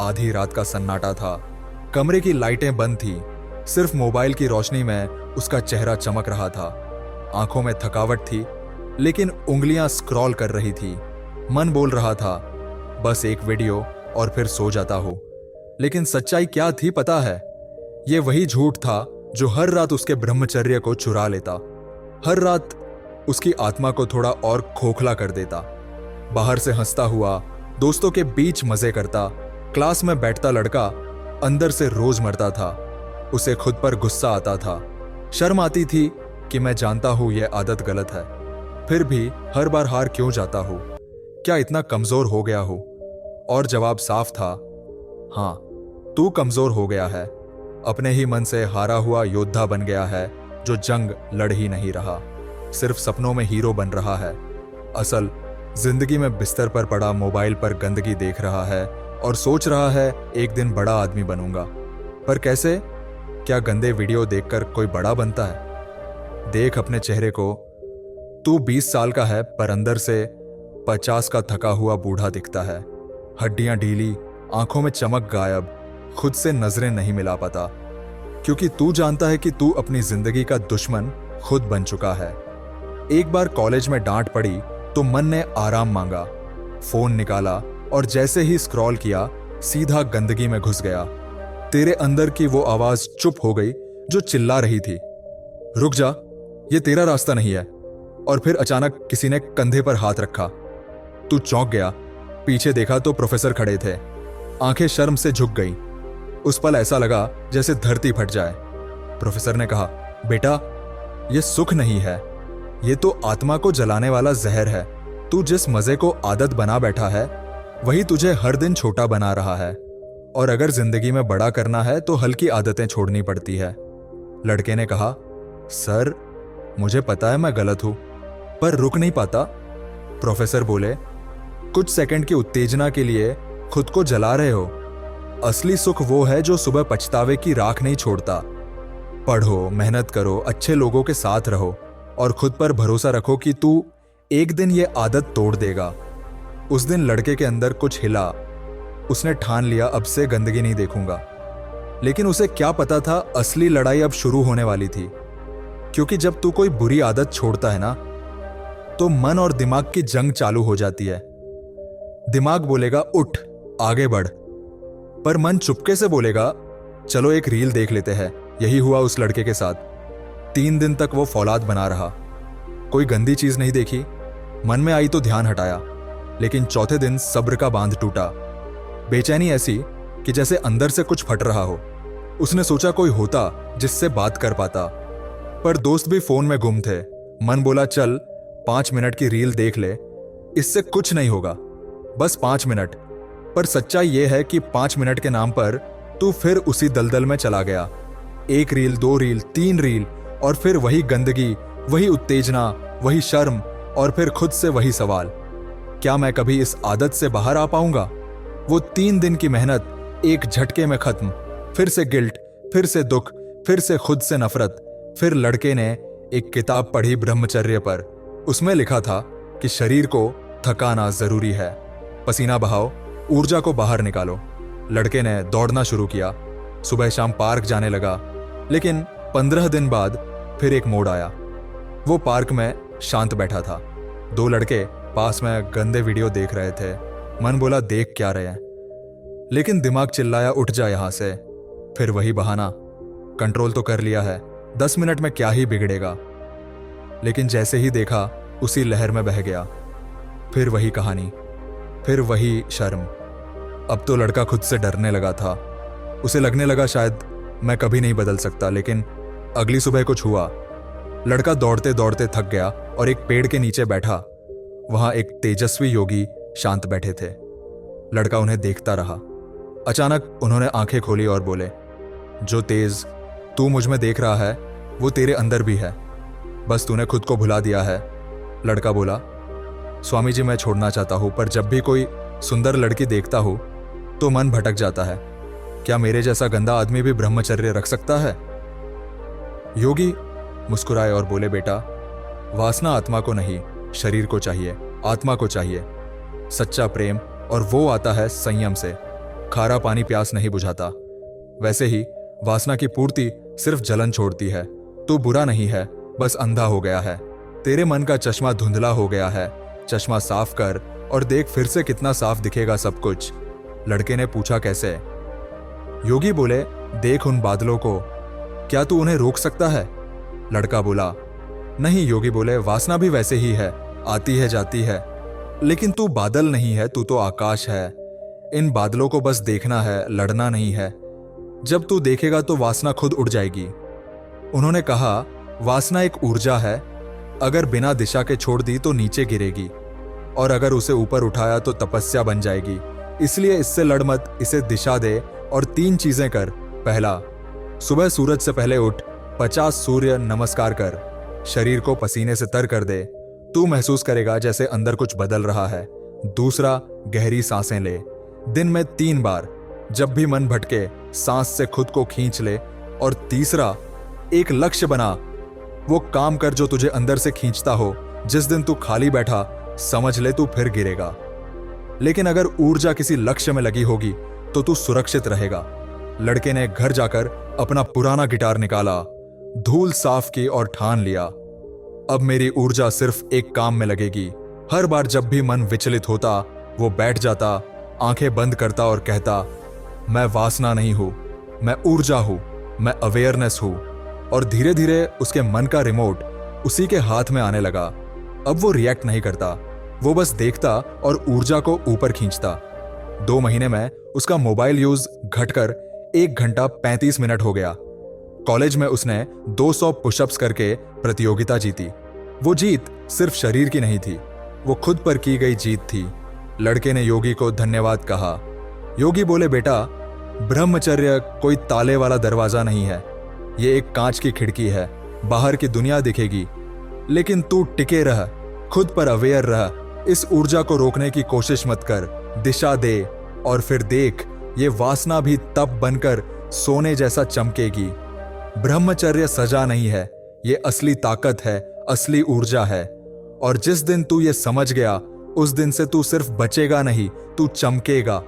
आधी रात का सन्नाटा था। कमरे की लाइटें बंद थी, सिर्फ मोबाइल की रोशनी में उसका चेहरा चमक रहा था। आंखों में थकावट थी, लेकिन उंगलियां स्क्रॉल कर रही थी। मन बोल रहा था, बस एक वीडियो और फिर सो जाता हो। लेकिन सच्चाई क्या थी पता है? ये वही झूठ था जो हर रात उसके ब्रह्मचर्य को चुरा लेता, हर रात उसकी आत्मा को थोड़ा और खोखला कर देता। बाहर से हंसता हुआ, दोस्तों के बीच मजे करता, क्लास में बैठता लड़का अंदर से रोज मरता था। उसे खुद पर गुस्सा आता था, शर्म आती थी कि मैं जानता हूं यह आदत गलत है, फिर भी हर बार हार क्यों जाता हूं? क्या इतना कमजोर हो गया हो? और जवाब साफ था, हाँ, तू कमजोर हो गया है। अपने ही मन से हारा हुआ योद्धा बन गया है जो जंग लड़ ही नहीं रहा, सिर्फ सपनों में हीरो बन रहा है। असल जिंदगी में बिस्तर पर पड़ा मोबाइल पर गंदगी देख रहा है और सोच रहा है एक दिन बड़ा आदमी बनूंगा। पर कैसे? क्या गंदे वीडियो देखकर कोई बड़ा बनता है? देख अपने चेहरे को, तू 20 साल का है पर अंदर से 50 का थका हुआ बूढ़ा दिखता है। हड्डियां ढीली, आंखों में चमक गायब, खुद से नजरें नहीं मिला पाता, क्योंकि तू जानता है कि तू अपनी जिंदगी का दुश्मन खुद बन चुका है। एक बार कॉलेज में डांट पड़ी तो मन ने आराम मांगा, फोन निकाला और जैसे ही स्क्रॉल किया सीधा गंदगी में घुस गया। तेरे अंदर की वो आवाज चुप हो गई जो चिल्ला रही थी, रुक जा, ये तेरा रास्ता नहीं है। और फिर अचानक किसी ने कंधे पर हाथ रखा। तू चौंक गया, पीछे देखा तो प्रोफेसर खड़े थे। आंखें शर्म से झुक गई। उस पल ऐसा लगा जैसे धरती फट जाए। प्रोफेसर ने कहा, बेटा, ये सुख नहीं है, ये तो आत्मा को जलाने वाला जहर है। तू जिस मजे को आदत बना बैठा है वही तुझे हर दिन छोटा बना रहा है। और अगर जिंदगी में बड़ा करना है तो हल्की आदतें छोड़नी पड़ती है। लड़के ने कहा, सर, मुझे पता है मैं गलत हूं, पर रुक नहीं पाता। प्रोफेसर बोले, कुछ सेकंड की उत्तेजना के लिए खुद को जला रहे हो। असली सुख वो है जो सुबह पछतावे की राख नहीं छोड़ता। पढ़ो, मेहनत करो, अच्छे लोगों के साथ रहो और खुद पर भरोसा रखो कि तू एक दिन ये आदत तोड़ देगा। उस दिन लड़के के अंदर कुछ हिला। उसने ठान लिया, अब से गंदगी नहीं देखूंगा। लेकिन उसे क्या पता था असली लड़ाई अब शुरू होने वाली थी, क्योंकि जब तू कोई बुरी आदत छोड़ता है ना, तो मन और दिमाग की जंग चालू हो जाती है। दिमाग बोलेगा उठ, आगे बढ़, पर मन चुपके से बोलेगा चलो एक रील देख लेते हैं। यही हुआ उस लड़के के साथ। 3 दिन तक वो फौलाद बना रहा, कोई गंदी चीज नहीं देखी, मन में आई तो ध्यान हटाया। लेकिन चौथे दिन सब्र का बांध टूटा। बेचैनी ऐसी कि जैसे अंदर से कुछ फट रहा हो। उसने सोचा कोई होता जिससे बात कर पाता, पर दोस्त भी फोन में गुम थे। मन बोला चल 5 मिनट की रील देख ले, इससे कुछ नहीं होगा, बस 5 मिनट। पर सच्चाई यह है कि 5 मिनट के नाम पर तू फिर उसी दलदल में चला गया। 1 रील, 2 रील, 3 रील, और फिर वही गंदगी, वही उत्तेजना, वही शर्म, और फिर खुद से वही सवाल, क्या मैं कभी इस आदत से बाहर आ पाऊंगा? वो 3 दिन की मेहनत एक झटके में खत्म। फिर से गिल्ट, फिर से दुख, फिर से खुद से नफरत। फिर लड़के ने एक किताब पढ़ी ब्रह्मचर्य पर। उसमें लिखा था कि शरीर को थकाना जरूरी है, पसीना बहाओ, ऊर्जा को बाहर निकालो। लड़के ने दौड़ना शुरू किया, सुबह शाम पार्क जाने लगा। लेकिन 15 दिन बाद फिर एक मोड़ आया। वो पार्क में शांत बैठा था, 2 लड़के पास में गंदे वीडियो देख रहे थे। मन बोला देख क्या रहे हैं, लेकिन दिमाग चिल्लाया उठ जा यहां से। फिर वही बहाना, कंट्रोल तो कर लिया है, 10 मिनट में क्या ही बिगड़ेगा। लेकिन जैसे ही देखा उसी लहर में बह गया। फिर वही कहानी, फिर वही शर्म। अब तो लड़का खुद से डरने लगा था। उसे लगने लगा शायद मैं कभी नहीं बदल सकता। लेकिन अगली सुबह कुछ हुआ। लड़का दौड़ते दौड़ते थक गया और एक पेड़ के नीचे बैठा। वहां एक तेजस्वी योगी शांत बैठे थे। लड़का उन्हें देखता रहा। अचानक उन्होंने आंखें खोली और बोले, जो तेज तू मुझ में देख रहा है वो तेरे अंदर भी है, बस तूने खुद को भुला दिया है। लड़का बोला, स्वामी जी मैं छोड़ना चाहता हूं, पर जब भी कोई सुंदर लड़की देखता हूं तो मन भटक जाता है। क्या मेरे जैसा गंदा आदमी भी ब्रह्मचर्य रख सकता है? योगी मुस्कुराए और बोले, बेटा, वासना आत्मा को नहीं, शरीर को चाहिए, आत्मा को चाहिए। सच्चा प्रेम, और वो आता है संयम से। खारा पानी प्यास नहीं बुझाता, वैसे ही वासना की पूर्ति सिर्फ जलन छोड़ती है। तू बुरा नहीं है, बस अंधा हो गया है। तेरे मन का चश्मा धुंधला हो गया है। चश्मा साफ कर और देख फिर से कितना साफ दिखेगा सब कुछ। लड़के ने पूछा, कैसे? योगी बोले, देख उन बादलों को, क्या तू उन्हें रोक सकता है? लड़का बोला, नहीं। योगी बोले, वासना भी वैसे ही है, आती है जाती है, लेकिन तू बादल नहीं है, तू तो आकाश है। इन बादलों को बस देखना है, लड़ना नहीं है। जब तू देखेगा तो वासना खुद उड़ जाएगी। उन्होंने कहा, वासना एक ऊर्जा है, अगर बिना दिशा के छोड़ दी तो नीचे गिरेगी, और अगर उसे ऊपर उठाया तो तपस्या बन जाएगी। इसलिए इससे लड़ मत, इसे दिशा दे और 3 चीजें कर। पहला, सुबह सूरज से पहले उठ, 50 सूर्य नमस्कार कर, शरीर को पसीने से तर कर दे। तू महसूस करेगा जैसे अंदर कुछ बदल रहा है। दूसरा, गहरी सांसें ले, दिन में 3 बार, जब भी मन भटके सांस से खुद को खींच ले। और तीसरा, एक लक्ष्य बना, वो काम कर जो तुझे अंदर से खींचता हो। जिस दिन तू खाली बैठा, समझ ले तू फिर गिरेगा, लेकिन अगर ऊर्जा किसी लक्ष्य में लगी होगी तो तू सुरक्षित रहेगा। लड़के ने घर जाकर अपना पुराना गिटार निकाला, धूल साफ की और ठान लिया, अब मेरी ऊर्जा सिर्फ एक काम में लगेगी। हर बार जब भी मन विचलित होता, वो बैठ जाता, आंखें बंद करता और कहता, मैं वासना नहीं हूं, मैं ऊर्जा हूं, मैं अवेयरनेस हूं। और धीरे धीरे उसके मन का रिमोट उसी के हाथ में आने लगा। अब वो रिएक्ट नहीं करता, वो बस देखता और ऊर्जा को ऊपर खींचता। 2 महीने में उसका मोबाइल यूज घटकर 1 घंटा 35 मिनट हो गया। कॉलेज में उसने 200 पुशअप्स करके प्रतियोगिता जीती। वो जीत सिर्फ शरीर की नहीं थी, वो खुद पर की गई जीत थी। लड़के ने योगी को धन्यवाद कहा। योगी बोले, बेटा, ब्रह्मचर्य कोई ताले वाला दरवाजा नहीं है, ये एक कांच की खिड़की है। बाहर की दुनिया दिखेगी, लेकिन तू टिके रह, खुद पर अवेयर रह। इस ऊर्जा को रोकने की कोशिश मत कर, दिशा दे और फिर देख, ये वासना भी तब बनकर सोने जैसा चमकेगी। ब्रह्मचर्य सजा नहीं है, ये असली ताकत है, असली ऊर्जा है। और जिस दिन तू ये समझ गया, उस दिन से तू सिर्फ बचेगा नहीं, तू चमकेगा।